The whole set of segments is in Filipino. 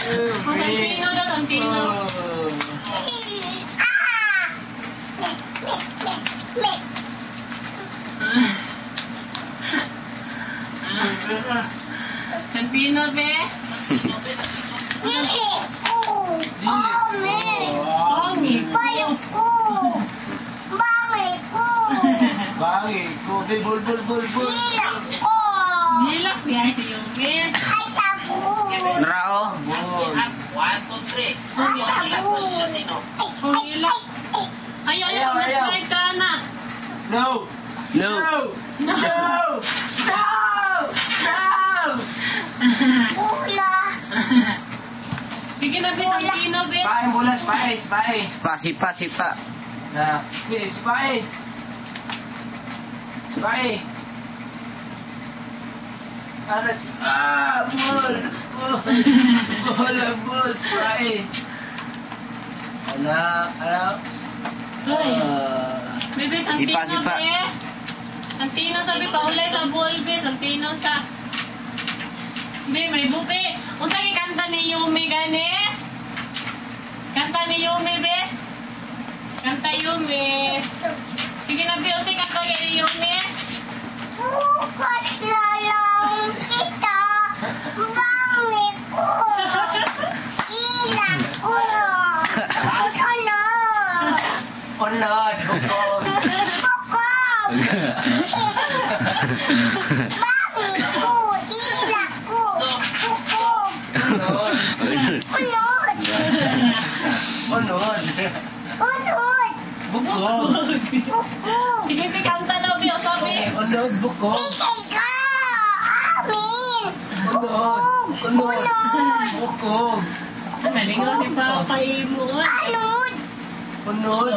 Santino daw, Santino. Santino, be? Dili ko. Pangit. Bayo ko. Bangi ko. Bangi ko. Be, bul. Dila ko. Nilak niya si Yubi. Ay, tabu. Rao. Bul. 1, 2, 3. Ay, tabu. Kung nilak. Ayaw, mag-try ka na. No. No. Ula. Sige na, be, Santino, be. Spy, bola, spy. Sipa. Nah, be, spy. Ada si... bul. Bul, spy. Anak. Ay. Bebe, Santino, Sipa. be. Santino, sabi pa ulit sa ball, be. Santino sa... Be, may bupe. Unsa kay kanta ni Yumi gani? Kanta ni Yumi, be. Kanta Yumi. Sige na, be. Unsa kanta kay Yumi? Bukas na lang kita. Bangi ko. Ila ko. Ano? Unod, bukod. Bukog. Bangi ko. Ila ko. Bukog. Unod. Unod. Unod. Bukod. Bukog. Sige, be. Kanta daw, be. O sabi. Unod, bukod. Ikay ka. Amin. Unod. Bukod. Nalingaw si Papa Imon. Anod. Unod.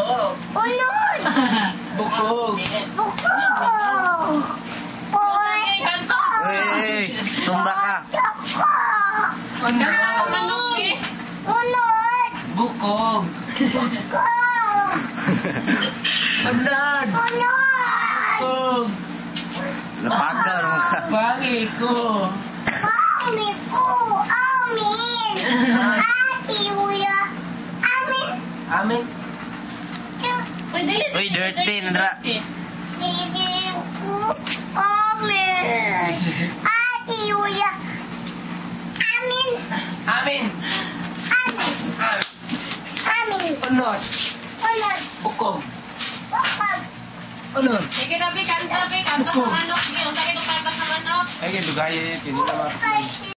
Unod. Bukod. Bukog. Sige, kanta. Hey, tumba ka. Tsaka. Kanta Unod. ka manok, be. Unod. Bukog. Bukog. Unod. Unod. Bukog. Lapagan mo ka. Bangi ko. Bangi ko. Amin. Ate Uya. Amin. Amin. Uy, dili. Uy, dirty, Nandra. Sige ko. Amin. Ate Uya. Amin. Amin. Amin. Amin. Unod. Unod. Bukog. Bukog. Unod. Sige na, be. Kanta, be. Kanta sa manok, be. Unsa kay kanta sa manok? Ay, dugay. Hindi naman. Bukog.